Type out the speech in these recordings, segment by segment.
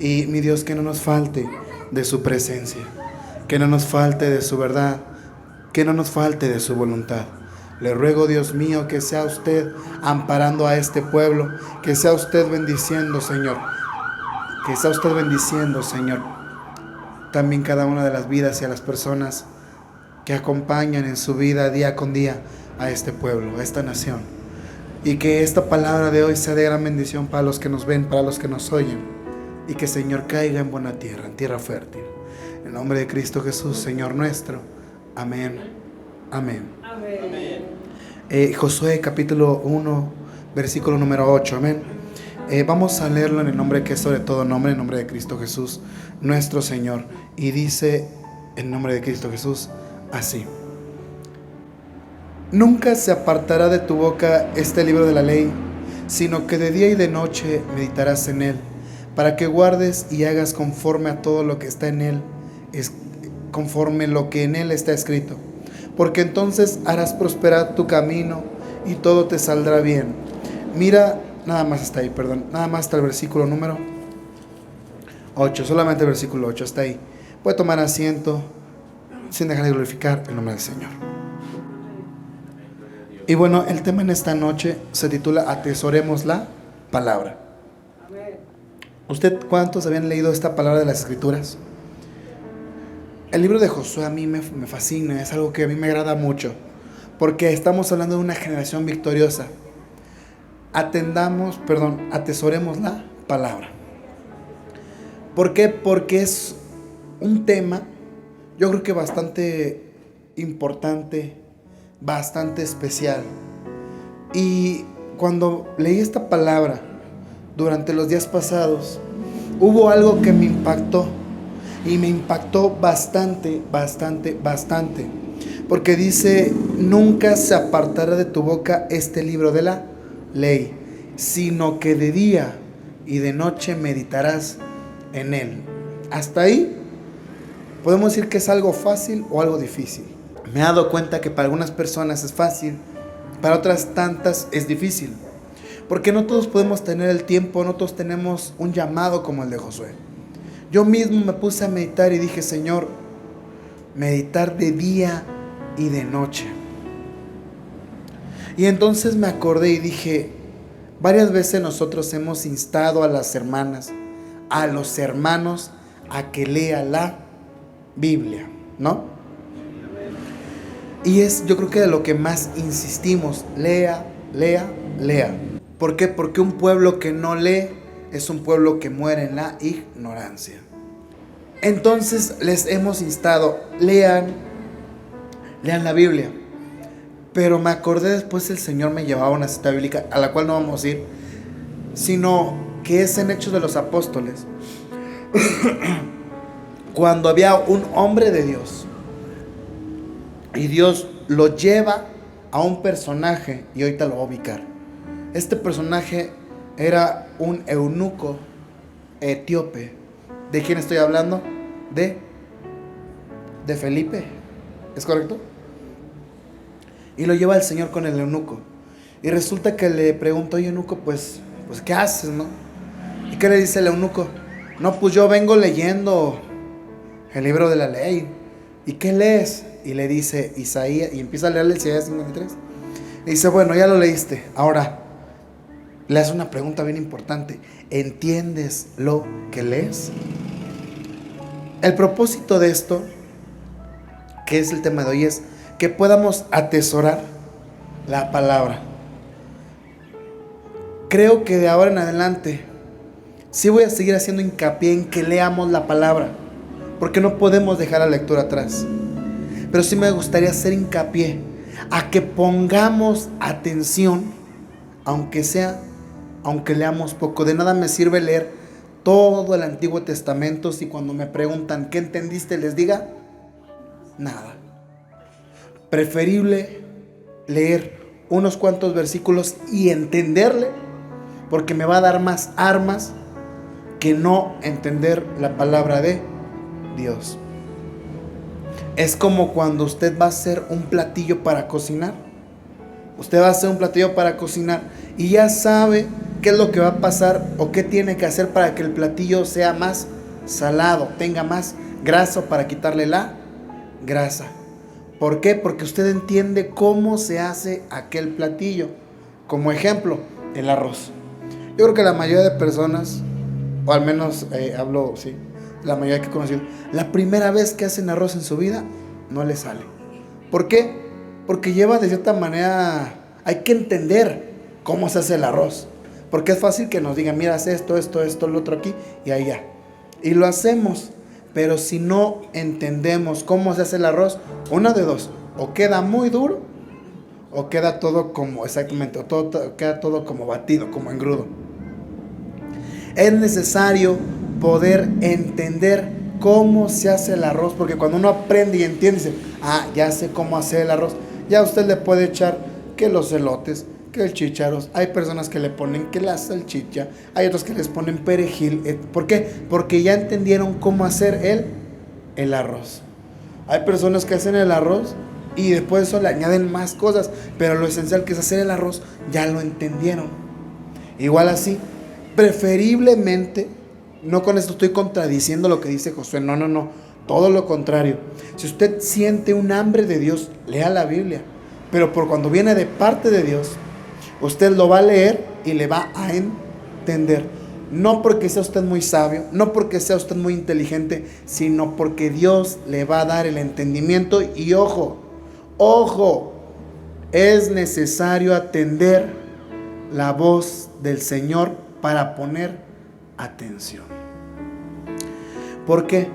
Y mi Dios, que no nos falte de su presencia, que no nos falte de su verdad, que no nos falte de su voluntad. Le ruego, Dios mío, que sea usted amparando a este pueblo, que sea usted bendiciendo, Señor, que sea usted bendiciendo, Señor, también cada una de las vidas y a las personas que acompañan en su vida día con día a este pueblo, a esta nación. Y que esta palabra de hoy sea de gran bendición para los que nos ven, para los que nos oyen. Y que, Señor, caiga en buena tierra, en tierra fértil. En el nombre de Cristo Jesús, Señor nuestro. Amén. Amén. Amén. Josué capítulo 1, versículo número 8. Amén. Vamos a leerlo en el nombre que es sobre todo nombre, en el nombre de Cristo Jesús, nuestro Señor. Y dice en nombre de Cristo Jesús así: nunca se apartará de tu boca este libro de la ley, sino que de día y de noche meditarás en él, para que guardes y hagas conforme a todo lo que está en él, conforme lo que en él está escrito. Porque entonces harás prosperar tu camino y todo te saldrá bien. Mira, nada más hasta ahí, nada más hasta el versículo número 8, solamente el versículo 8, hasta ahí. Puede tomar asiento sin dejar de glorificar el nombre del Señor. Y bueno, el tema en esta noche se titula Atesoremos la palabra. ¿Usted cuántos habían leído esta palabra de las Escrituras? El libro de Josué a mí me fascina, es algo que a mí me agrada mucho, porque estamos hablando de una generación victoriosa. Atesoremos la palabra. ¿Por qué? Porque es un tema, yo creo que bastante importante, bastante especial. Y cuando leí esta palabra durante los días pasados, hubo algo que me impactó. Y me impactó bastante. Porque dice: nunca se apartará de tu boca este libro de la ley, sino que de día y de noche meditarás en él. Hasta ahí podemos decir que es algo fácil o algo difícil. Me he dado cuenta que para algunas personas es fácil, para otras tantas es difícil. Porque no todos podemos tener el tiempo, no todos tenemos un llamado como el de Josué. Yo mismo me puse a meditar y dije: Señor, meditar de día y de noche. Y entonces me acordé y dije: varias veces nosotros hemos instado a las hermanas, a los hermanos, a que lea la Biblia, ¿no? Y es, yo creo que de lo que más insistimos: lea. ¿Por qué? Porque un pueblo que no lee es un pueblo que muere en la ignorancia. Entonces les hemos instado: lean la Biblia. Pero me acordé después, el Señor me llevaba a una cita bíblica a la cual no vamos a ir, sino que es en Hechos de los Apóstoles, cuando había un hombre de Dios y Dios lo lleva a un personaje, y ahorita lo voy a ubicar. Este personaje era un eunuco etíope. ¿De quién estoy hablando? De Felipe, ¿es correcto? Y lo lleva el Señor con el eunuco. Y resulta que le preguntó: oye, eunuco, pues ¿qué haces, no? ¿Y qué le dice el eunuco? No, pues yo vengo leyendo el libro de la ley. ¿Y qué lees? Y le dice Isaías, y empieza a leerle Isaías 53. Y dice: bueno, ya lo leíste. Ahora le hace una pregunta bien importante: ¿entiendes lo que lees? El propósito de esto, que es el tema de hoy, es que podamos atesorar la palabra. Creo que de ahora en adelante sí voy a seguir haciendo hincapié en que leamos la palabra, porque no podemos dejar la lectura atrás. Pero sí me gustaría hacer hincapié a que pongamos atención, aunque leamos poco. De nada me sirve leer todo el Antiguo Testamento si cuando me preguntan ¿qué entendiste? Les diga nada. Preferible leer unos cuantos versículos y entenderle, porque me va a dar más armas que no entender la palabra de Dios. Es como cuando usted va a hacer un platillo para cocinar. Usted va a hacer un platillo para cocinar y ya sabe ¿qué es lo que va a pasar o qué tiene que hacer para que el platillo sea más salado, tenga más grasa para quitarle la grasa? ¿Por qué? Porque usted entiende cómo se hace aquel platillo. Como ejemplo, el arroz. Yo creo que la mayoría de personas, o al menos hablo, sí, la mayoría que he conocido, la primera vez que hacen arroz en su vida, no le sale. ¿Por qué? Porque lleva de cierta manera, hay que entender cómo se hace el arroz. Porque es fácil que nos digan, mira, haz esto, lo otro aquí y allá. Y lo hacemos, pero si no entendemos cómo se hace el arroz, una de dos, o queda muy duro, o queda todo como, exactamente, queda todo como batido, como engrudo. Es necesario poder entender cómo se hace el arroz, porque cuando uno aprende y entiende, dice, ya sé cómo hacer el arroz, ya usted le puede echar que los elotes, que el chícharos, hay personas que le ponen que la salchicha, hay otros que les ponen perejil. ¿Por qué? Porque ya entendieron cómo hacer el arroz. Hay personas que hacen el arroz y después de eso le añaden más cosas, pero lo esencial que es hacer el arroz ya lo entendieron. Igual así, preferiblemente, no con esto estoy contradiciendo lo que dice Josué, no, todo lo contrario. Si usted siente un hambre de Dios, lea la Biblia, pero por cuando viene de parte de Dios, usted lo va a leer y le va a entender. No porque sea usted muy sabio, no porque sea usted muy inteligente, sino porque Dios le va a dar el entendimiento. Y ojo, es necesario atender la voz del Señor para poner atención. ¿Por qué?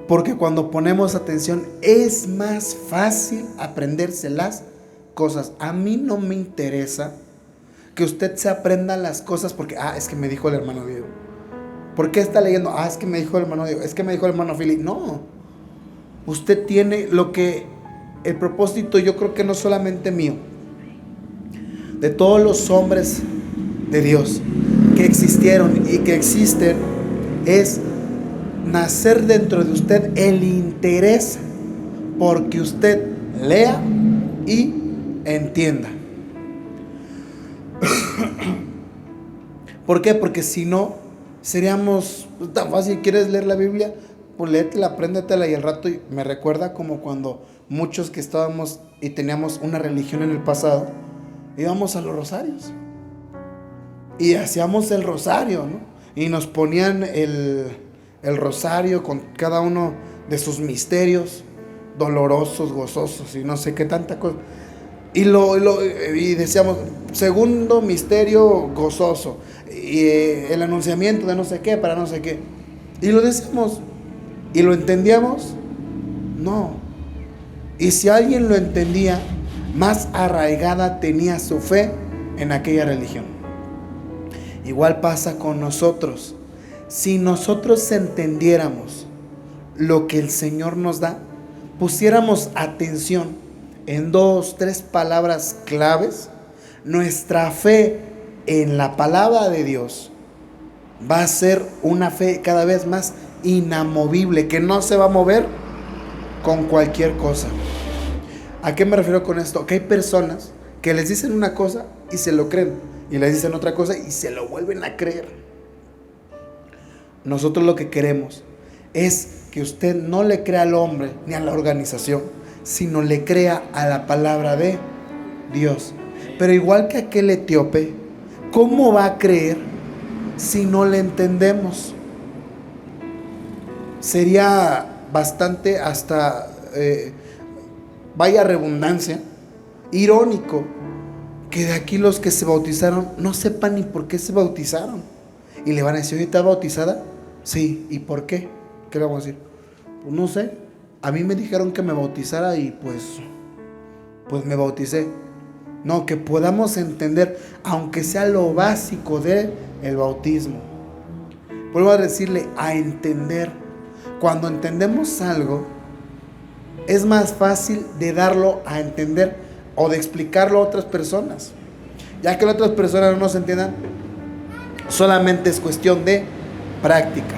Porque cuando ponemos atención es más fácil aprenderse las cosas. A mí no me interesa que usted se aprenda las cosas porque, es que me dijo el hermano Diego. ¿Por qué está leyendo? Es que me dijo el hermano Diego, es que me dijo el hermano Philip. No, usted tiene el propósito, yo creo que no solamente mío, de todos los hombres de Dios que existieron y que existen, es nacer dentro de usted el interés porque usted lea y entienda. ¿Por qué? Porque si no, seríamos tan fácil. ¿Quieres leer la Biblia? Pues léetela, apréndetela. Y al rato me recuerda como cuando muchos que estábamos y teníamos una religión en el pasado, íbamos a los rosarios y hacíamos el rosario, ¿no? Y nos ponían el rosario con cada uno de sus misterios dolorosos, gozosos y no sé qué tanta cosa. Y decíamos, segundo misterio gozoso, y el anunciamiento de no sé qué para no sé qué. Y lo decíamos, ¿y lo entendíamos? No. Y si alguien lo entendía, más arraigada tenía su fe en aquella religión. Igual pasa con nosotros. Si nosotros entendiéramos lo que el Señor nos da, pusiéramos atención en 2, 3 palabras claves, nuestra fe en la palabra de Dios va a ser una fe cada vez más inamovible, que no se va a mover con cualquier cosa. ¿A qué me refiero con esto? Que hay personas que les dicen una cosa y se lo creen, y les dicen otra cosa y se lo vuelven a creer. Nosotros lo que queremos es que usted no le crea al hombre ni a la organización, sino le crea a la palabra de Dios. Pero igual que aquel etíope, ¿cómo va a creer si no le entendemos? Sería bastante, hasta vaya redundancia, irónico que de aquí los que se bautizaron no sepan ni por qué se bautizaron. Y le van a decir, ¿estás bautizada? Sí. ¿Y por qué? ¿Qué le vamos a decir? Pues no sé. A mí me dijeron que me bautizara y pues me bauticé. No, que podamos entender, aunque sea lo básico del bautismo. Vuelvo a decirle, a entender. Cuando entendemos algo, es más fácil de darlo a entender o de explicarlo a otras personas. Ya que las otras personas no nos entiendan, solamente es cuestión de práctica.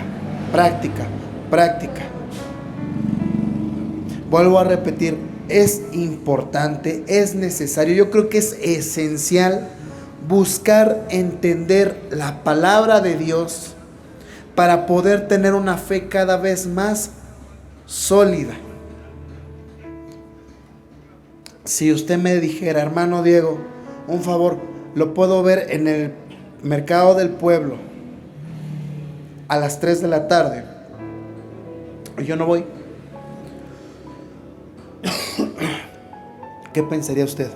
Vuelvo a repetir, es importante, es necesario, yo creo que es esencial buscar entender la palabra de Dios para poder tener una fe cada vez más sólida. Si usted me dijera, hermano Diego, un favor, lo puedo ver en el mercado del pueblo a las 3 de la tarde, y yo no voy, ¿qué pensaría usted?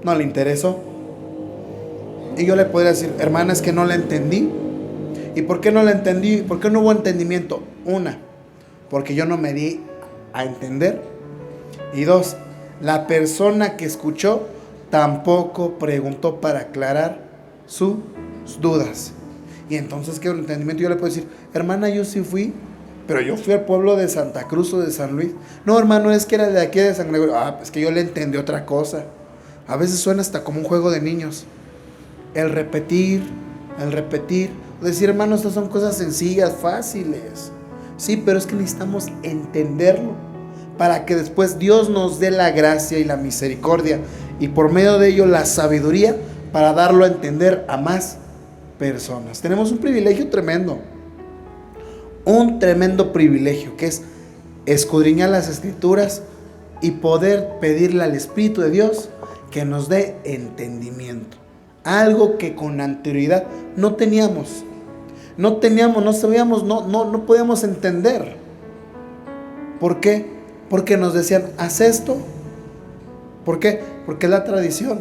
¿No le interesó? Y yo le podría decir, hermana, es que no la entendí. ¿Y por qué no la entendí? ¿Por qué no hubo entendimiento? Una, porque yo no me di a entender. Y dos, la persona que escuchó tampoco preguntó para aclarar sus dudas. Y entonces, ¿qué entendimiento? Yo le puedo decir, hermana, yo sí fui, pero yo fui al pueblo de Santa Cruz o de San Luis. No, hermano, es que era de aquí de San Gregorio. Es que yo le entendí otra cosa. A veces suena hasta como un juego de niños. El repetir. Decir, hermano, estas son cosas sencillas, fáciles. Sí, pero es que necesitamos entenderlo para que después Dios nos dé la gracia y la misericordia y por medio de ello la sabiduría para darlo a entender a más personas. Tenemos un privilegio tremendo. Un tremendo privilegio que es escudriñar las Escrituras y poder pedirle al Espíritu de Dios que nos dé entendimiento. Algo que con anterioridad no teníamos. No sabíamos, no podíamos entender. ¿Por qué? Porque nos decían, haz esto. ¿Por qué? Porque es la tradición.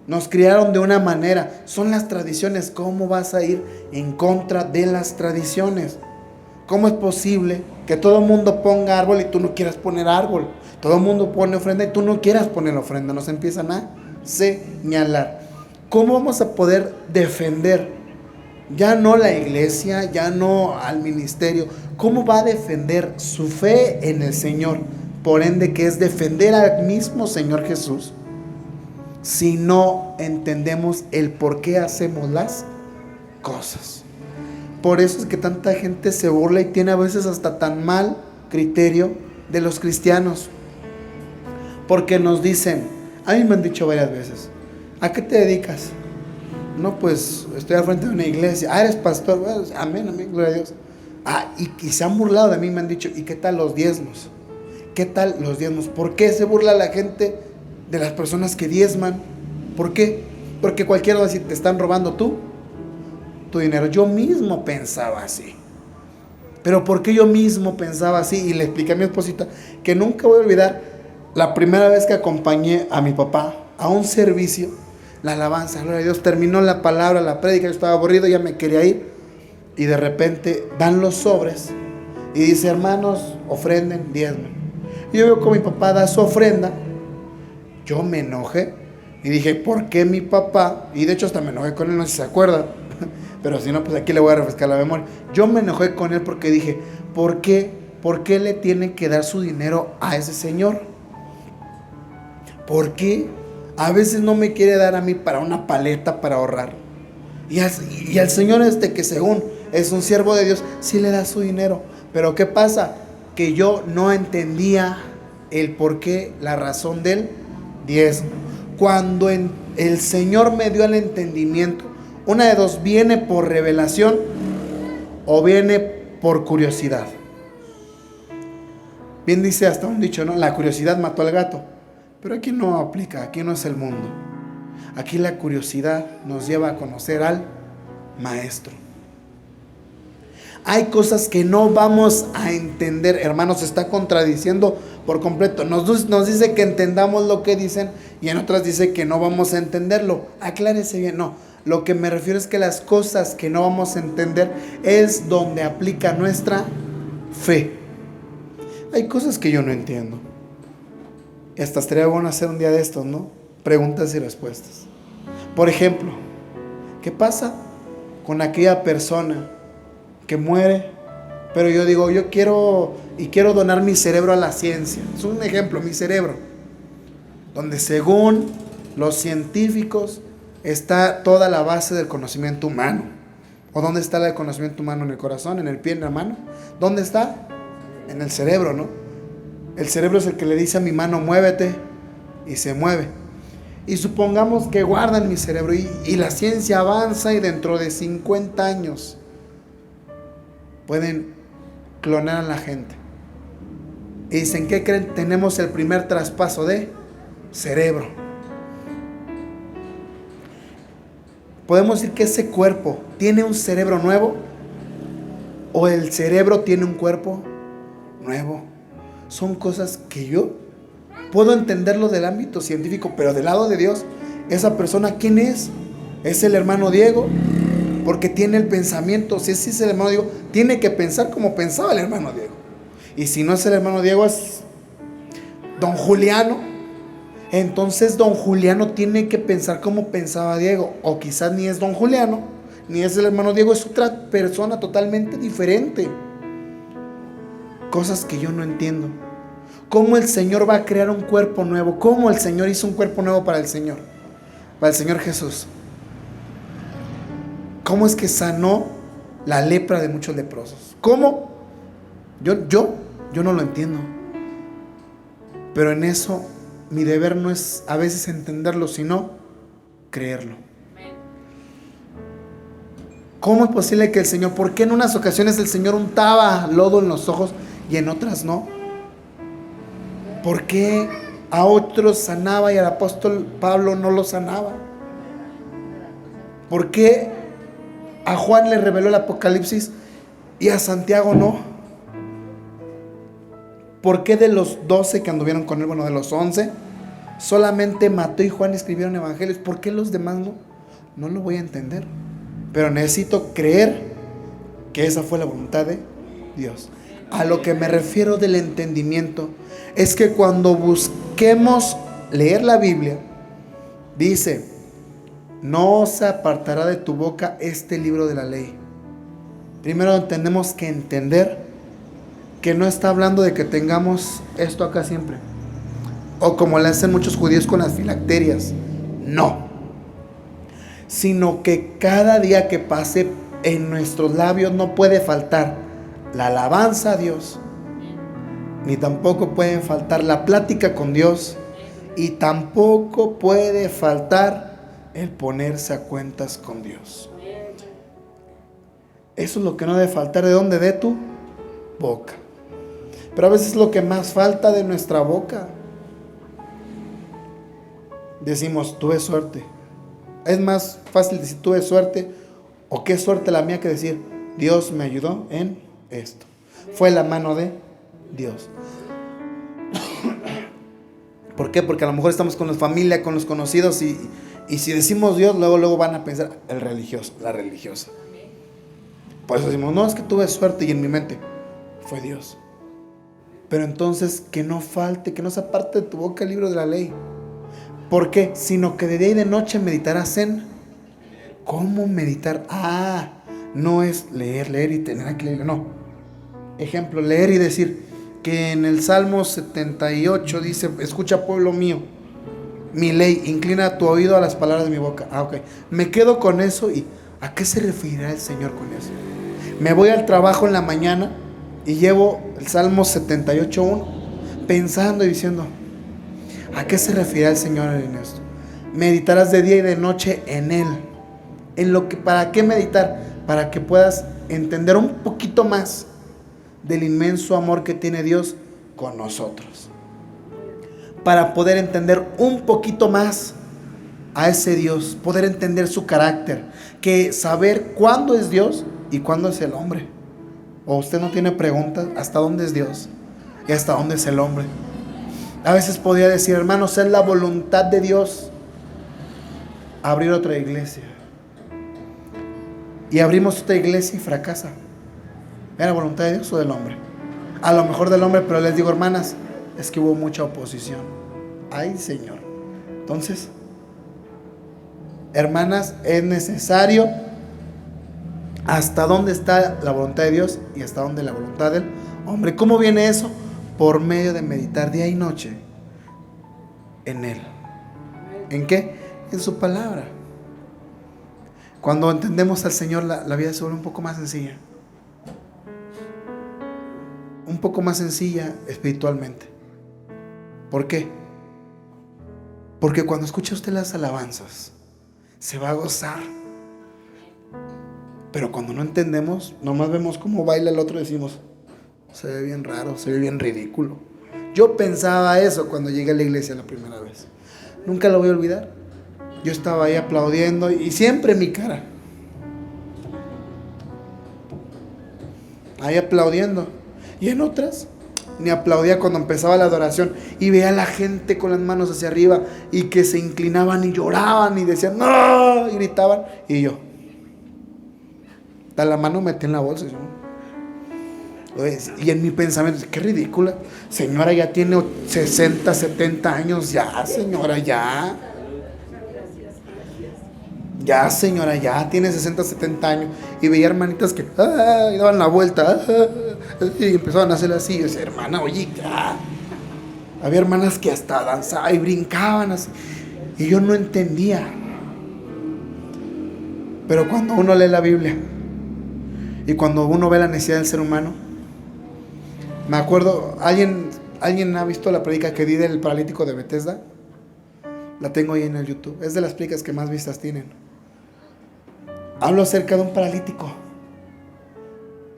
Nos criaron de una manera. Son las tradiciones. ¿Cómo vas a ir en contra de las tradiciones? ¿Cómo es posible que todo el mundo ponga árbol y tú no quieras poner árbol? Todo el mundo pone ofrenda y tú no quieras poner ofrenda. Nos empiezan a señalar. ¿Cómo vamos a poder defender? Ya no la iglesia, ya no al ministerio. ¿Cómo va a defender su fe en el Señor? Por ende, que es defender al mismo Señor Jesús, si no entendemos el por qué hacemos las cosas. Por eso es que tanta gente se burla y tiene a veces hasta tan mal criterio de los cristianos. Porque nos dicen, a mí me han dicho varias veces, ¿a qué te dedicas? No, pues estoy al frente de una iglesia. Eres pastor. Bueno, amén, gloria a Dios. Y se han burlado de mí, me han dicho, ¿y qué tal los diezmos? ¿Qué tal los diezmos? ¿Por qué se burla la gente de las personas que diezman? ¿Por qué? Porque cualquiera va a decir, te están robando tu dinero. Yo mismo pensaba así. Pero ¿por qué yo mismo pensaba así? Y le expliqué a mi esposita que nunca voy a olvidar la primera vez que acompañé a mi papá a un servicio, la alabanza, gloria a Dios, terminó la palabra, la prédica, yo estaba aburrido, ya me quería ir, y de repente dan los sobres y dice, hermanos, ofrenden, diezmen. Y yo veo como mi papá da su ofrenda. Yo me enojé y dije, ¿por qué mi papá? Y de hecho hasta me enojé con él, no sé si se acuerda, pero si no, pues aquí le voy a refrescar la memoria. Yo me enojé con él porque dije, ¿por qué le tienen que dar su dinero a ese señor? ¿Por qué? A veces no me quiere dar a mí para una paleta para ahorrar. Y al Señor que según es un siervo de Dios, sí le da su dinero. Pero ¿qué pasa? Que yo no entendía el por qué, la razón del diezmo. Cuando el Señor me dio el entendimiento, una de dos, viene por revelación o viene por curiosidad. Bien dice hasta un dicho, ¿no? La curiosidad mató al gato. Pero aquí no aplica, aquí no es el mundo. Aquí la curiosidad nos lleva a conocer al Maestro. Hay cosas que no vamos a entender, hermanos, se está contradiciendo por completo. Nos dice que entendamos lo que dicen y en otras dice que no vamos a entenderlo. Aclárese bien, no. Lo que me refiero es que las cosas que no vamos a entender es donde aplica nuestra fe. Hay cosas que yo no entiendo. Y hasta estaría bueno hacer un día de estos, ¿no? Preguntas y respuestas. Por ejemplo, ¿qué pasa con aquella persona que muere? Pero yo digo, yo quiero donar mi cerebro a la ciencia. Es un ejemplo, mi cerebro. Donde según los científicos está toda la base del conocimiento humano. ¿O dónde está el conocimiento humano? ¿En el corazón? ¿En el pie? ¿En la mano? ¿Dónde está? En el cerebro, ¿no? El cerebro es el que le dice a mi mano, muévete, y se mueve. Y supongamos que guardan mi cerebro y la ciencia avanza y dentro de 50 años pueden clonar a la gente. Y dicen, ¿qué creen? Tenemos el primer traspaso de cerebro. Podemos decir que ese cuerpo tiene un cerebro nuevo o el cerebro tiene un cuerpo nuevo. Son cosas que yo puedo entenderlo del ámbito científico, pero del lado de Dios, esa persona, ¿quién es? ¿Es el hermano Diego? Porque tiene el pensamiento. Si es el hermano Diego, tiene que pensar como pensaba el hermano Diego. Y si no es el hermano Diego, es don Juliano. Entonces don Juliano tiene que pensar como pensaba Diego. O quizás ni es don Juliano, ni es el hermano Diego, es otra persona totalmente diferente. Cosas que yo no entiendo. ¿Cómo el Señor va a crear un cuerpo nuevo? ¿Cómo el Señor hizo un cuerpo nuevo para el Señor? Para el Señor Jesús. ¿Cómo es que sanó la lepra de muchos leprosos? ¿Cómo? Yo no lo entiendo. Pero en eso mi deber no es a veces entenderlo, sino creerlo. ¿Cómo es posible que el Señor, por qué en unas ocasiones el Señor untaba lodo en los ojos y en otras no? ¿Por qué a otros sanaba y al apóstol Pablo no lo sanaba? ¿Por qué a Juan le reveló el Apocalipsis y a Santiago no? ¿Por qué de los 12 que anduvieron con él, de los 11, solamente Mateo y Juan escribieron evangelios? ¿Por qué los demás no? No lo voy a entender. Pero necesito creer que esa fue la voluntad de Dios. A lo que me refiero del entendimiento es que cuando busquemos leer la Biblia, dice, no se apartará de tu boca este libro de la ley. Primero tenemos que entender que no está hablando de que tengamos esto acá siempre, o como le hacen muchos judíos con las filacterias. No, sino que cada día que pase en nuestros labios no puede faltar la alabanza a Dios, ni tampoco puede faltar la plática con Dios, y tampoco puede faltar el ponerse a cuentas con Dios. Eso es lo que no debe faltar. ¿De dónde? De tu boca. Pero a veces lo que más falta de nuestra boca. Decimos, tuve suerte. Es más fácil decir tuve suerte o qué suerte la mía que decir Dios me ayudó en esto. Fue la mano de Dios. ¿Por qué? Porque a lo mejor estamos con la familia, con los conocidos y si decimos Dios, luego van a pensar el religioso, la religiosa. Por eso decimos, no, es que tuve suerte y en mi mente fue Dios. Pero entonces que no falte, que no se aparte de tu boca el libro de la ley. ¿Por qué? Sino que de día y de noche meditarás en... ¿Cómo meditar? No es leer y tener que leer, no. Ejemplo, leer y decir que en el Salmo 78 dice, escucha pueblo mío, mi ley, inclina tu oído a las palabras de mi boca. Ok, me quedo con eso. ¿Y a qué se referirá el Señor con eso? Me voy al trabajo en la mañana y llevo el Salmo 78:1 pensando y diciendo, ¿a qué se refiere el Señor en esto? Meditarás de día y de noche en Él. En lo que, ¿para qué meditar? Para que puedas entender un poquito más del inmenso amor que tiene Dios con nosotros. Para poder entender un poquito más a ese Dios, poder entender su carácter, que saber cuándo es Dios y cuándo es el hombre. ¿O usted no tiene preguntas? ¿Hasta dónde es Dios? ¿Y hasta dónde es el hombre? A veces podría decir, hermanos, es la voluntad de Dios abrir otra iglesia. Y abrimos otra iglesia y fracasa. ¿Era voluntad de Dios o del hombre? A lo mejor del hombre, pero les digo, hermanas, es que hubo mucha oposición. Ay, Señor. Entonces, hermanas, es necesario hasta dónde está la voluntad de Dios y hasta dónde la voluntad del hombre. ¿Cómo viene eso? Por medio de meditar día y noche en Él. ¿En qué? En su palabra. Cuando entendemos al Señor, la vida se vuelve un poco más sencilla. Un poco más sencilla espiritualmente. ¿Por qué? Porque cuando escucha usted las alabanzas, se va a gozar. Pero cuando no entendemos, nomás vemos cómo baila el otro y decimos, se ve bien raro, se ve bien ridículo. Yo pensaba eso cuando llegué a la iglesia la primera vez. Nunca lo voy a olvidar. Yo estaba ahí aplaudiendo y siempre mi cara. Ahí aplaudiendo. Y en otras, ni aplaudía cuando empezaba la adoración. Y veía a la gente con las manos hacia arriba y que se inclinaban y lloraban y decían ¡no! Y gritaban. Y yo, la mano metí en la bolsa. Y en mi pensamiento, qué ridícula. Señora, ya tiene 60, 70 años. Ya, señora, ya. Ya, señora, ya tiene 60, 70 años. Y veía hermanitas que y daban la vuelta y empezaban a hacer así. Y yo decía, hermana, oye, ya. Había hermanas que hasta danzaban y brincaban así. Y yo no entendía. Pero cuando uno lee la Biblia y cuando uno ve la necesidad del ser humano, me acuerdo, ¿alguien ha visto la predica que di del paralítico de Bethesda? La tengo ahí en el YouTube. Es de las predicas que más vistas tienen. Hablo acerca de un paralítico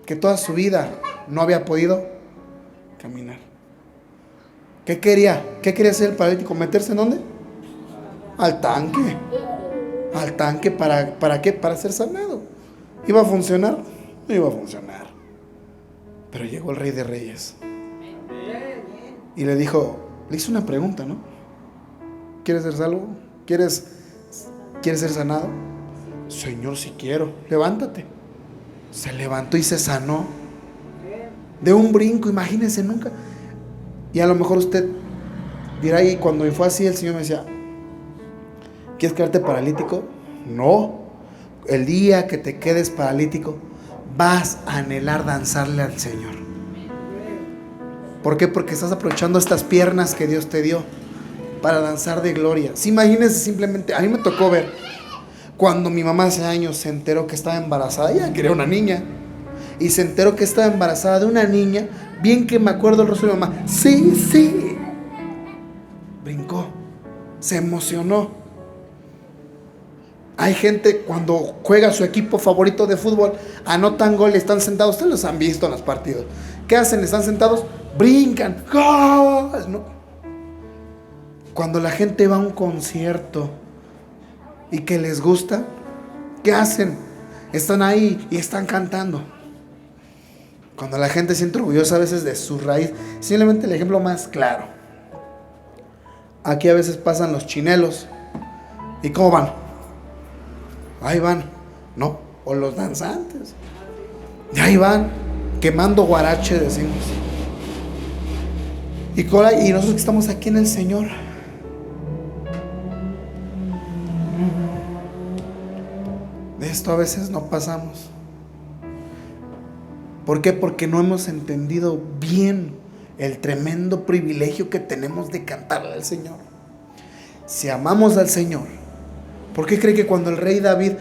que toda su vida no había podido caminar. ¿Qué quería? ¿Qué quería hacer el paralítico? ¿Meterse en dónde? Al tanque. Al tanque, ¿para qué? Para ser sanado. ¿Iba a funcionar? No iba a funcionar. Pero llegó el Rey de Reyes y le hizo una pregunta, ¿no? ¿Quieres ser salvo? ¿Quieres ser sanado? Señor, si quiero. Levántate. Se levantó y se sanó de un brinco, imagínense, nunca. Y a lo mejor usted dirá, y cuando fue así, el Señor me decía, ¿quieres quedarte paralítico? No. El día que te quedes paralítico, vas a anhelar danzarle al Señor. ¿Por qué? Porque estás aprovechando estas piernas que Dios te dio para danzar de gloria. Sí, imagínense simplemente, a mí me tocó ver cuando mi mamá hace años se enteró que estaba embarazada. Ella quería una niña y se enteró que estaba embarazada de una niña. Bien que me acuerdo el rostro de mi mamá. Sí. Brincó, se emocionó. Hay gente cuando juega su equipo favorito de fútbol, anotan gol y están sentados. Ustedes los han visto en los partidos. ¿Qué hacen? Están sentados, brincan. ¡Gol! ¿No? Cuando la gente va a un concierto y que les gusta, ¿qué hacen? Están ahí y están cantando. Cuando la gente se siente orgullosa a veces de su raíz. Simplemente el ejemplo más claro. Aquí a veces pasan los chinelos. ¿Y cómo van? Ahí van, ¿no? O los danzantes. Y ahí van, quemando guarache, decimos. Y nosotros que estamos aquí en el Señor. De esto a veces no pasamos. ¿Por qué? Porque no hemos entendido bien el tremendo privilegio que tenemos de cantarle al Señor. Si amamos al Señor, ¿por qué cree que cuando el rey David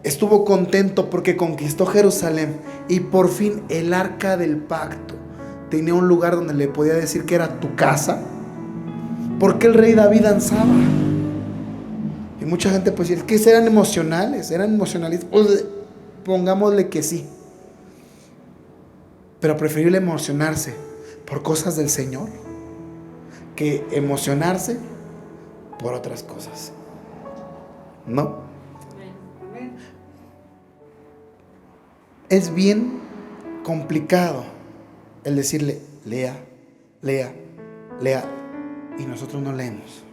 estuvo contento porque conquistó Jerusalén y por fin el arca del pacto tenía un lugar donde le podía decir que era tu casa? ¿Por qué el rey David danzaba? Y mucha gente pues dice, ¿qué eran emocionales? ¿Eran emocionalistas? Pues, pongámosle que sí. Pero preferible emocionarse por cosas del Señor que emocionarse por otras cosas. ¿No? Es bien complicado el decirle, lea, y nosotros no leemos.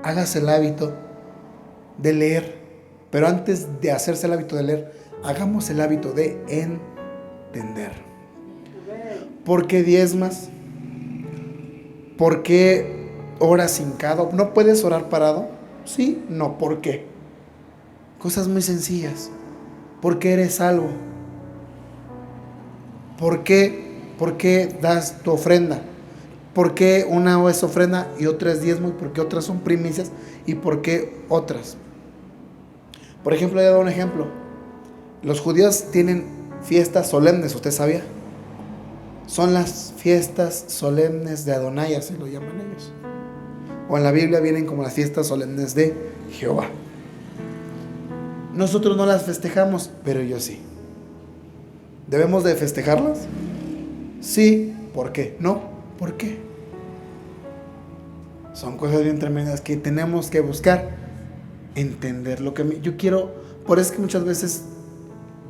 Hágase el hábito de leer, pero antes de hacerse el hábito de leer, hagamos el hábito de entender. ¿Por qué diezmas? ¿Por qué oras hincado? ¿No puedes orar parado? Sí, no, ¿por qué? Cosas muy sencillas. ¿Por qué eres salvo? ¿Por qué das tu ofrenda? ¿Por qué una es ofrenda y otra es diezmo? ¿Y por qué otras son primicias? ¿Y por qué otras? Por ejemplo, le voy a dar un ejemplo. Los judíos tienen fiestas solemnes, ¿usted sabía? Son las fiestas solemnes de Adonai, así lo llaman ellos. O en la Biblia vienen como las fiestas solemnes de Jehová. Nosotros no las festejamos, pero ellos sí. ¿Debemos de festejarlas? Sí. ¿Por qué? No. ¿Por qué? Son cosas bien tremendas que tenemos que buscar entender. Lo que yo quiero, por eso es que muchas veces,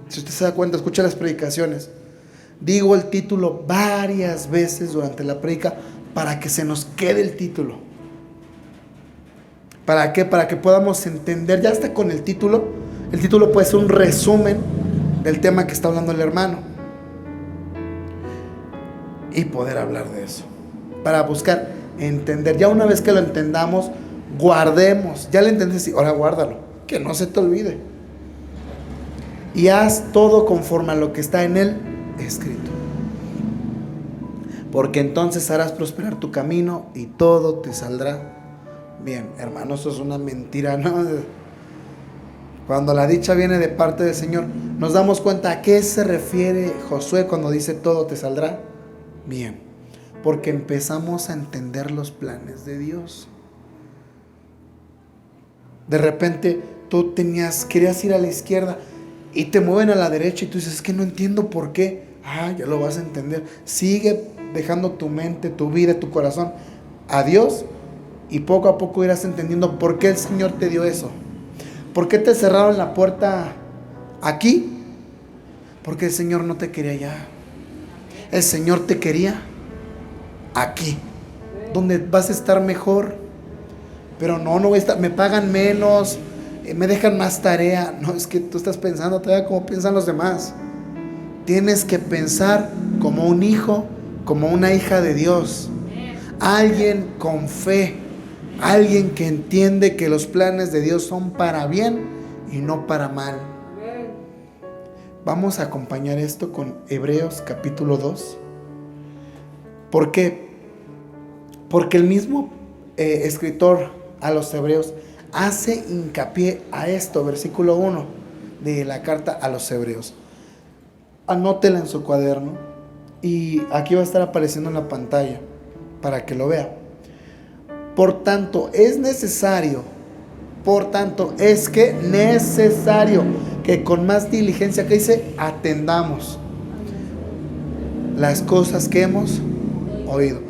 si usted se da cuenta, escucha las predicaciones, digo el título varias veces durante la predica para que se nos quede el título. ¿Para qué? Para que podamos entender, ya hasta con el título puede ser un resumen del tema que está hablando el hermano y poder hablar de eso, para buscar entender. Ya una vez que lo entendamos, guardemos. Ya lo entendés, ahora guárdalo, que no se te olvide, y haz todo conforme a lo que está en él escrito, porque entonces harás prosperar tu camino y todo te saldrá bien. Hermano, eso es una mentira, ¿no? Cuando la dicha viene de parte del Señor, nos damos cuenta a qué se refiere Josué cuando dice todo te saldrá bien, porque empezamos a entender los planes de Dios. De repente tú querías ir a la izquierda y te mueven a la derecha y tú dices, es que no entiendo por qué. Ya lo vas a entender. Sigue dejando tu mente, tu vida, tu corazón a Dios, y poco a poco irás entendiendo por qué el Señor te dio eso. ¿Por qué te cerraron la puerta aquí? Porque el Señor no te quería allá. El Señor te quería aquí, donde vas a estar mejor. Pero no voy a estar, me pagan menos, me dejan más tarea. No, es que tú estás pensando todavía como piensan los demás. Tienes que pensar como un hijo, como una hija de Dios. Alguien con fe, alguien que entiende que los planes de Dios son para bien y no para mal. Vamos a acompañar esto con Hebreos capítulo 2. ¿Por qué? Porque el mismo escritor a los Hebreos hace hincapié a esto, versículo 1 de la carta a los Hebreos. Anótela en su cuaderno y aquí va a estar apareciendo en la pantalla para que lo vea. Por tanto, es necesario que con más diligencia, que dice, atendamos las cosas que hemos oído.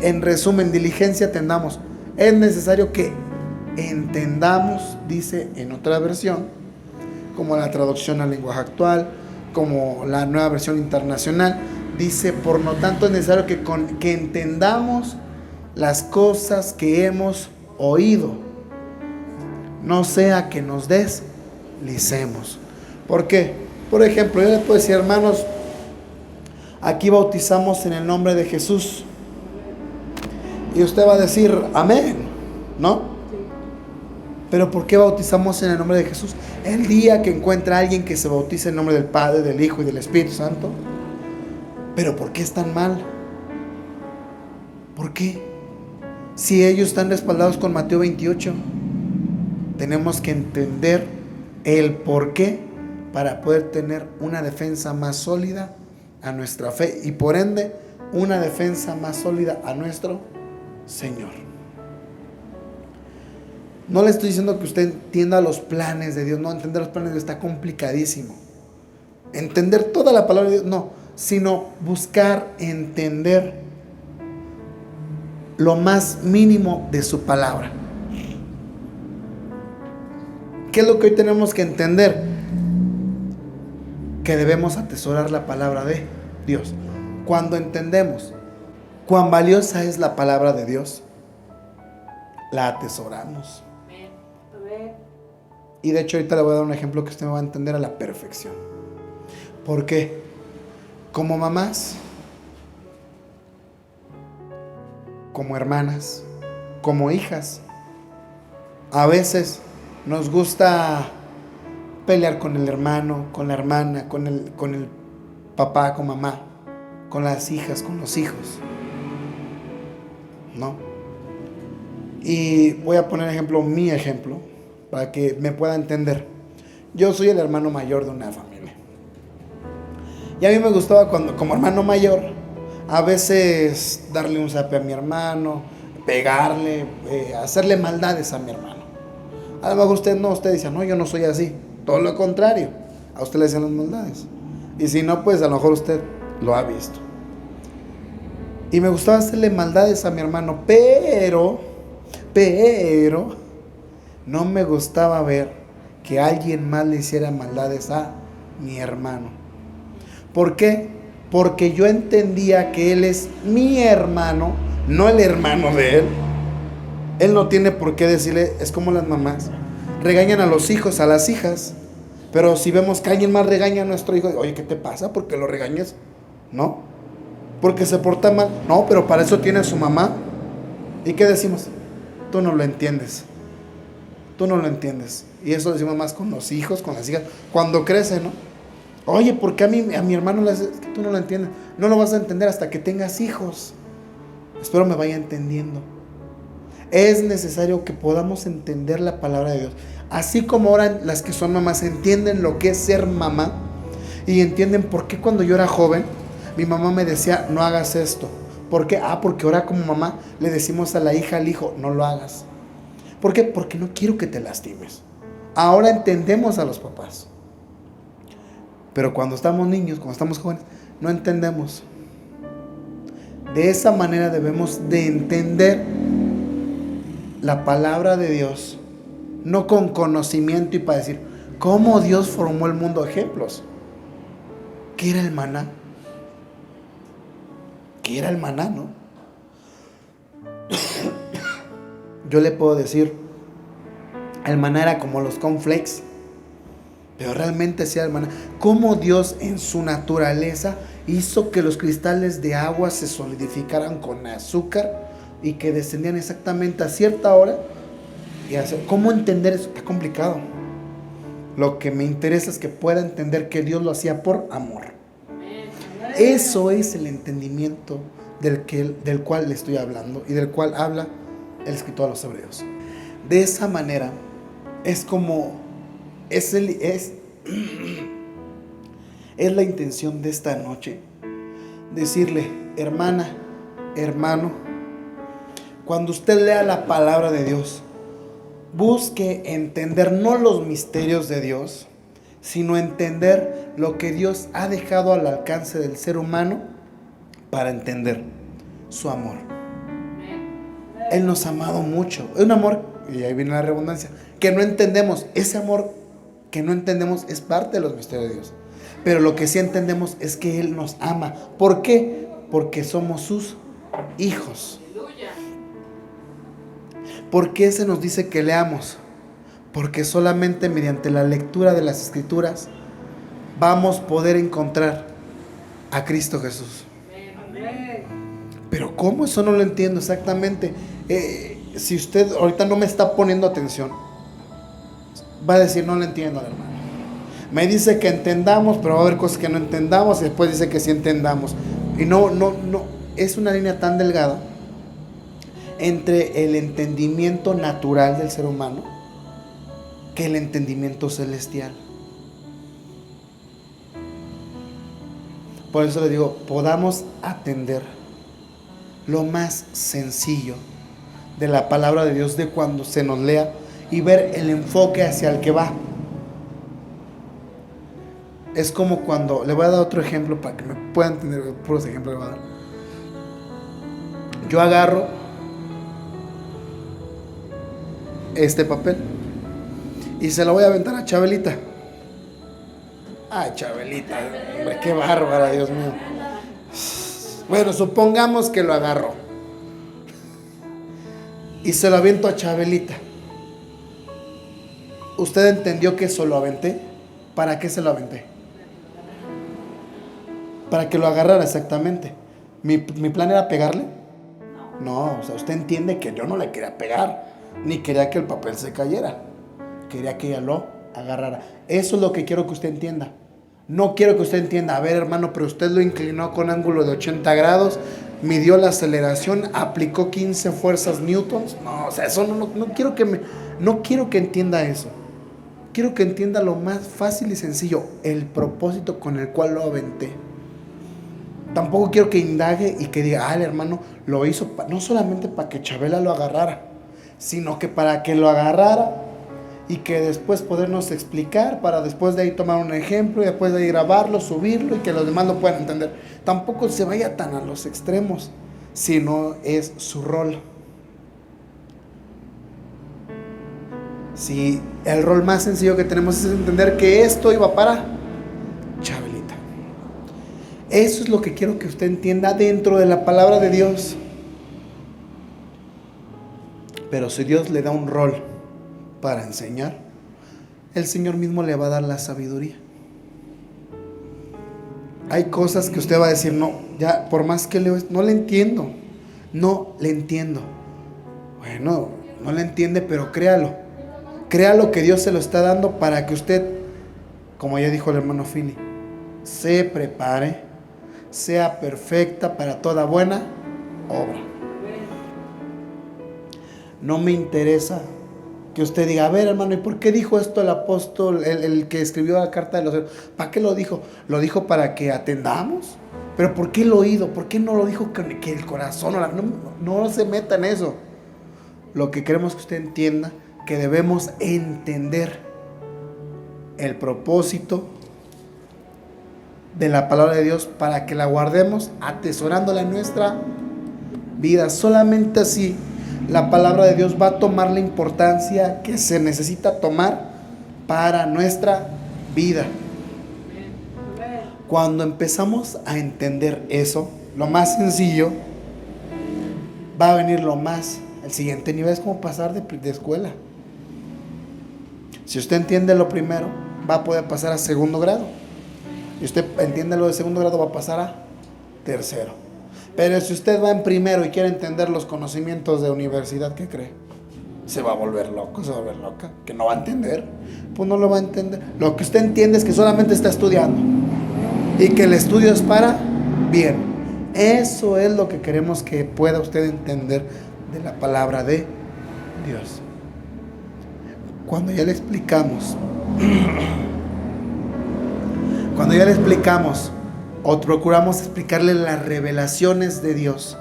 En resumen, diligencia, atendamos. Es necesario que entendamos, dice en otra versión, como la traducción al lenguaje actual, como la nueva versión internacional, dice, por lo tanto es necesario que entendamos las cosas que hemos oído, no sea que nos deslicemos. ¿Por qué? Por ejemplo, yo les puedo decir, hermanos, aquí bautizamos en el nombre de Jesús, y usted va a decir amén, ¿no? Pero ¿por qué bautizamos en el nombre de Jesús? El día que encuentra a alguien que se bautiza en nombre del Padre, del Hijo y del Espíritu Santo. ¿Pero por qué es tan mal? ¿Por qué? Si ellos están respaldados con Mateo 28, tenemos que entender el por qué para poder tener una defensa más sólida a nuestra fe y por ende una defensa más sólida a nuestro Señor. No le estoy diciendo que usted entienda los planes de Dios. No, entender los planes de Dios está complicadísimo. Entender toda la palabra de Dios, no, sino buscar entender lo más mínimo de su palabra. ¿Qué es lo que hoy tenemos que entender? Que debemos atesorar la palabra de Dios. Cuando entendemos cuán valiosa es la palabra de Dios, la atesoramos. Y de hecho ahorita le voy a dar un ejemplo que usted me va a entender a la perfección. ¿Por qué? Como mamás, como hermanas, como hijas, a veces nos gusta pelear con el hermano, con la hermana, con el papá, con mamá, con las hijas, con los hijos, ¿no? Y voy a poner mi ejemplo, para que me pueda entender. Yo soy el hermano mayor de una familia. Y a mí me gustaba cuando, como hermano mayor, A veces darle un zape a mi hermano, pegarle, hacerle maldades a mi hermano. A lo mejor usted dice, no, yo no soy así. Todo lo contrario, a usted le hacen las maldades. Y si no, pues a lo mejor usted lo ha visto. Y me gustaba hacerle maldades a mi hermano, pero no me gustaba ver que alguien más le hiciera maldades a mi hermano. ¿Por qué? Porque yo entendía que él es mi hermano, no el hermano de él. Él no tiene por qué decirle, es como las mamás regañan a los hijos, a las hijas, pero si vemos que alguien más regaña a nuestro hijo, oye, ¿qué te pasa? ¿Por qué lo regañas? ¿No? Porque se porta mal. No, pero para eso tiene su mamá. ¿Y qué decimos? Tú no lo entiendes. Tú no lo entiendes. Y eso decimos más con los hijos, con las hijas, cuando crecen, ¿no? Oye, ¿por qué a mi hermano le haces? Es que tú no lo entiendes. No lo vas a entender hasta que tengas hijos. Espero me vaya entendiendo. Es necesario que podamos entender la palabra de Dios. Así como ahora las que son mamás entienden lo que es ser mamá y entienden por qué cuando yo era joven mi mamá me decía, no hagas esto. ¿Por qué? Porque ahora como mamá le decimos a la hija, al hijo, no lo hagas. ¿Por qué? Porque no quiero que te lastimes. Ahora entendemos a los papás. Pero cuando estamos niños, cuando estamos jóvenes, no entendemos. De esa manera debemos de entender la palabra de Dios, no con conocimiento y para decir, ¿cómo Dios formó el mundo? Ejemplos. ¿Qué era el maná? ¿Qué era el maná, no? Yo le puedo decir, el maná era como los cornflakes, pero realmente sí era el maná. ¿Cómo Dios en su naturaleza hizo que los cristales de agua se solidificaran con azúcar y que descendían exactamente a cierta hora? ¿Cómo entender eso? Está complicado. Lo que me interesa es que pueda entender que Dios lo hacía por amor. Eso es el entendimiento del cual le estoy hablando y del cual habla el escritor a los Hebreos. De esa manera es como es la intención de esta noche. Decirle, hermana, hermano, cuando usted lea la palabra de Dios, busque entender no los misterios de Dios, sino entender lo que Dios ha dejado al alcance del ser humano para entender su amor. Él nos ha amado mucho. Es un amor, y ahí viene la redundancia, que no entendemos. Ese amor que no entendemos es parte de los misterios de Dios. Pero lo que sí entendemos es que Él nos ama. ¿Por qué? Porque somos sus hijos. ¿Por qué se nos dice que leamos? Porque solamente mediante la lectura de las Escrituras vamos a poder encontrar a Cristo Jesús. Pero ¿cómo? Eso no lo entiendo exactamente. Si usted ahorita no me está poniendo atención, va a decir, no lo entiendo, hermano. Me dice que entendamos, pero va a haber cosas que no entendamos y después dice que sí entendamos. Y no, es una línea tan delgada entre el entendimiento natural del ser humano que el entendimiento celestial. Por eso le digo, podamos atender lo más sencillo de la palabra de Dios de cuando se nos lea y ver el enfoque hacia el que va. Es como cuando, le voy a dar otro ejemplo para que me puedan entender, puros ejemplos le voy a dar. Yo agarro este papel y se lo voy a aventar a Chabelita. Ay, Chabelita, hombre, qué bárbara, Dios mío. Bueno, supongamos que lo agarro y se lo aviento a Chabelita. ¿Usted entendió que eso lo aventé? ¿Para qué se lo aventé? Para que lo agarrara exactamente. ¿Mi plan era pegarle? No, o sea, usted entiende que yo no le quería pegar, ni quería que el papel se cayera. Quería que ella lo agarrara. Eso es lo que quiero que usted entienda. No quiero que usted entienda, a ver, hermano, pero usted lo inclinó con ángulo de 80 grados, midió la aceleración, aplicó 15 fuerzas newtons. No, o sea, eso no quiero que entienda eso. Quiero que entienda lo más fácil y sencillo, el propósito con el cual lo aventé. Tampoco quiero que indague y que diga, el hermano lo hizo no solamente para que Chabela lo agarrara, sino que para que lo agarrara y que después podernos explicar, para después de ahí tomar un ejemplo y después de ahí grabarlo, subirlo y que los demás lo puedan entender. Tampoco se vaya tan a los extremos, sino es su rol. Si el rol más sencillo que tenemos es entender que esto iba para Chabelita. Eso es lo que quiero que usted entienda dentro de la palabra de Dios. Pero si Dios le da un rol para enseñar, el Señor mismo le va a dar la sabiduría. Hay cosas que usted va a decir, no, ya por más que leo, no le entiendo. Bueno, no le entiende, pero créalo. Créalo que Dios se lo está dando para que usted, como ya dijo el hermano Philly, se prepare, sea perfecta para toda buena obra. No me interesa que usted diga, a ver hermano, ¿y por qué dijo esto el apóstol, el que escribió la carta de los Hebreos? ¿Para qué lo dijo? ¿Lo dijo para que atendamos? ¿Pero por qué el oído? ¿Por qué no lo dijo que el corazón? No se meta en eso. Lo que queremos que usted entienda, que debemos entender el propósito de la palabra de Dios para que la guardemos atesorándola en nuestra vida. Solamente así la palabra de Dios va a tomar la importancia que se necesita tomar para nuestra vida. Cuando empezamos a entender eso, lo más sencillo, va a venir el siguiente nivel es como pasar de escuela. Si usted entiende lo primero, va a poder pasar a segundo grado. Y usted entiende lo de segundo grado, va a pasar a tercero. Pero si usted va en primero y quiere entender los conocimientos de universidad, ¿qué cree? Se va a volver loco, se va a volver loca. Que no va a entender. Pues no lo va a entender. Lo que usted entiende es que solamente está estudiando. Y que el estudio es para bien. Eso es lo que queremos que pueda usted entender de la palabra de Dios. Cuando ya le explicamos o procuramos explicarle las revelaciones de Dios,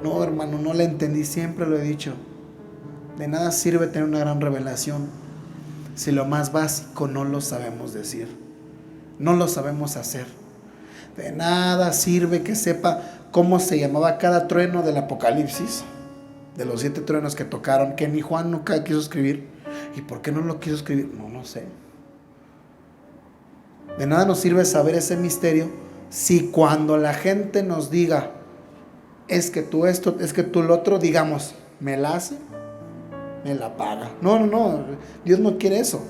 no hermano, no le entendí, siempre lo he dicho, de nada sirve tener una gran revelación si lo más básico no lo sabemos decir, no lo sabemos hacer. De nada sirve que sepa cómo se llamaba cada trueno del Apocalipsis, de los 7 truenos que tocaron, que ni Juan nunca quiso escribir. ¿Y por qué no lo quiso escribir? No sé. De nada nos sirve saber ese misterio si cuando la gente nos diga, es que tú esto, es que tú lo otro, digamos, me la hace, me la paga. No, Dios no quiere eso.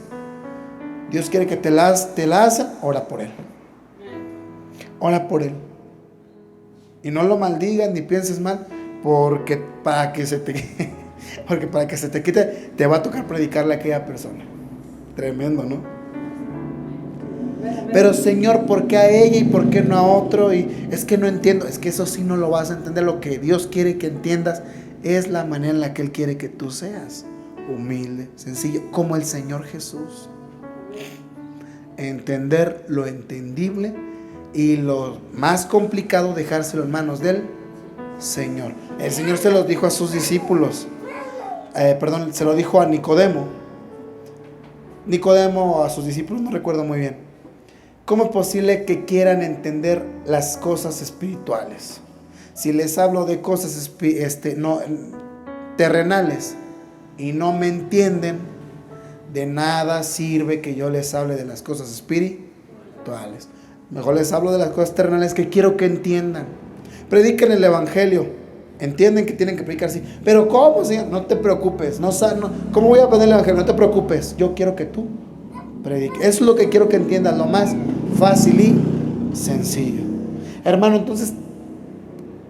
Dios quiere que te la hace, ora por él. Ora por él. Y no lo maldigas ni pienses mal, porque para que se te quite, te va a tocar predicarle a aquella persona. Tremendo, ¿no? Pero Señor, ¿por qué a ella y por qué no a otro? Y es que no entiendo. Es que eso sí no lo vas a entender. Lo que Dios quiere que entiendas es la manera en la que Él quiere que tú seas. Humilde, sencillo, como el Señor Jesús. Entender lo entendible y lo más complicado, dejárselo en manos del Señor. El Señor se lo dijo a sus discípulos. Se lo dijo a Nicodemo a sus discípulos, no recuerdo muy bien. ¿Cómo es posible que quieran entender las cosas espirituales? Si les hablo de cosas terrenales y no me entienden, de nada sirve que yo les hable de las cosas espirituales. Mejor les hablo de las cosas terrenales que quiero que entiendan. Prediquen el evangelio. Entienden que tienen que predicar así. Pero ¿cómo, Señor? No te preocupes. ¿Cómo voy a aprender el evangelio? No te preocupes. Yo quiero que tú prediques. Eso es lo que quiero que entiendas. Lo más fácil y sencillo. Hermano, entonces,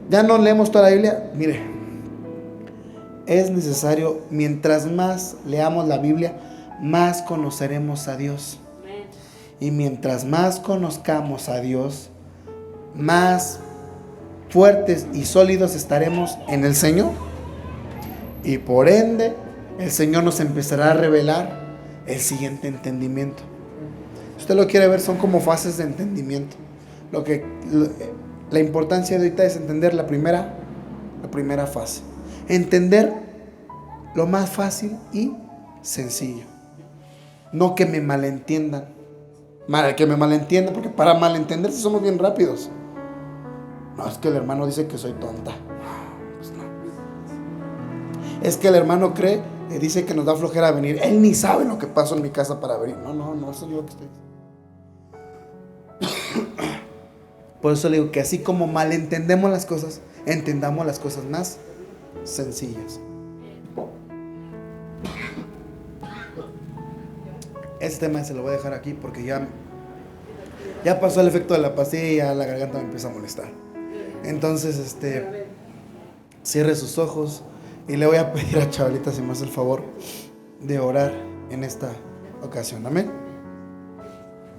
ya no leemos toda la Biblia. Mire, es necesario, mientras más leamos la Biblia, más conoceremos a Dios. Y mientras más conozcamos a Dios, más fuertes y sólidos estaremos en el Señor. Y por ende, el Señor nos empezará a revelar el siguiente entendimiento. Usted lo quiere ver, son como fases de entendimiento. La importancia de ahorita es entender la primera fase. Entender lo más fácil y sencillo. No que me malentiendan. Que me malentiendan, porque para malentenderse somos bien rápidos. No, es que el hermano dice que soy tonta. Pues no. Es que el hermano cree, dice que nos da flojera venir. Él ni sabe lo que pasó en mi casa para venir. No, eso es lo que estoy diciendo. Por eso le digo que así como malentendemos las cosas, entendamos las cosas más sencillas. Este tema se lo voy a dejar aquí porque ya pasó el efecto de la pastilla y ya la garganta me empieza a molestar. Entonces, cierre sus ojos y le voy a pedir a Chavalita si me hace el favor de orar en esta ocasión. Amén.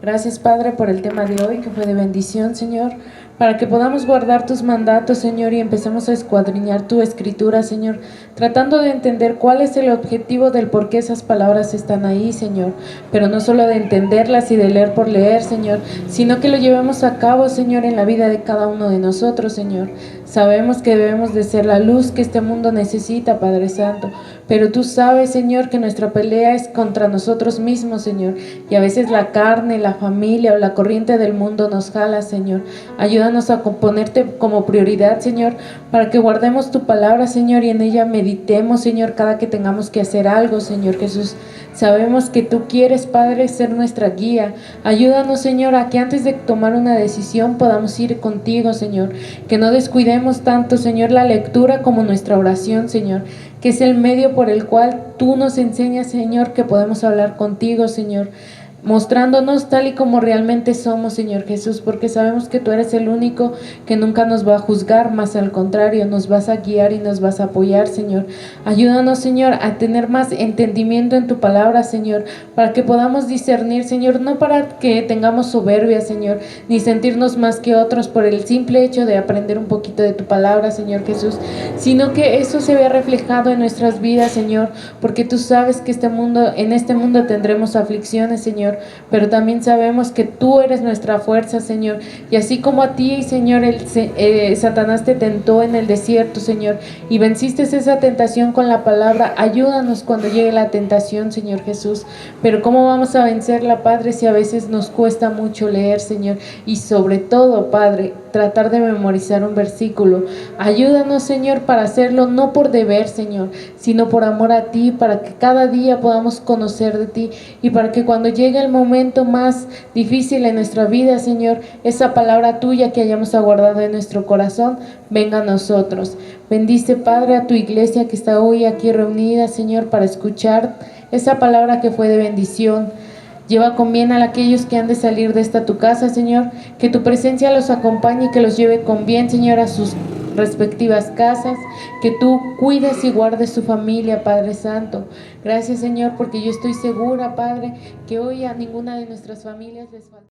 Gracias, Padre, por el tema de hoy, que fue de bendición, Señor, para que podamos guardar tus mandatos, Señor, y empecemos a escuadriñar tu escritura, Señor, tratando de entender cuál es el objetivo del por qué esas palabras están ahí, Señor, pero no solo de entenderlas y de leer por leer, Señor, sino que lo llevemos a cabo, Señor, en la vida de cada uno de nosotros, Señor. Sabemos que debemos de ser la luz que este mundo necesita, Padre Santo, pero tú sabes, Señor, que nuestra pelea es contra nosotros mismos, Señor, y a veces la carne, la familia o la corriente del mundo nos jala, Señor. Ayúdanos a ponerte como prioridad, Señor, para que guardemos tu palabra, Señor, y en ella meditemos, Señor, cada que tengamos que hacer algo, Señor Jesús. Sabemos que tú quieres, Padre, ser nuestra guía. Ayúdanos, Señor, a que antes de tomar una decisión podamos ir contigo, Señor. Que no descuidemos tanto, Señor, la lectura como nuestra oración, Señor, que es el medio por el cual tú nos enseñas, Señor, que podemos hablar contigo, Señor, mostrándonos tal y como realmente somos, Señor Jesús, porque sabemos que tú eres el único que nunca nos va a juzgar, más al contrario, nos vas a guiar y nos vas a apoyar, Señor. Ayúdanos, Señor, a tener más entendimiento en tu palabra, Señor, para que podamos discernir, Señor, no para que tengamos soberbia, Señor, ni sentirnos más que otros por el simple hecho de aprender un poquito de tu palabra, Señor Jesús, sino que eso se vea reflejado en nuestras vidas, Señor, porque tú sabes que en este mundo tendremos aflicciones, Señor, pero también sabemos que tú eres nuestra fuerza, Señor, y así como a ti, Señor, Satanás te tentó en el desierto, Señor, y venciste esa tentación con la palabra. Ayúdanos cuando llegue la tentación, Señor Jesús, pero ¿cómo vamos a vencerla, Padre, si a veces nos cuesta mucho leer, Señor? Y sobre todo, Padre, tratar de memorizar un versículo. Ayúdanos, Señor, para hacerlo no por deber, Señor, sino por amor a ti, para que cada día podamos conocer de ti y para que cuando llegue el momento más difícil en nuestra vida, Señor, esa palabra tuya que hayamos aguardado en nuestro corazón venga a nosotros. Bendice, Padre, a tu iglesia que está hoy aquí reunida, Señor, para escuchar esa palabra que fue de bendición. Lleva con bien a aquellos que han de salir de esta tu casa, Señor, que tu presencia los acompañe y que los lleve con bien, Señor, a sus respectivas casas, que tú cuides y guardes su familia, Padre Santo. Gracias, Señor, porque yo estoy segura, Padre, que hoy a ninguna de nuestras familias les falta.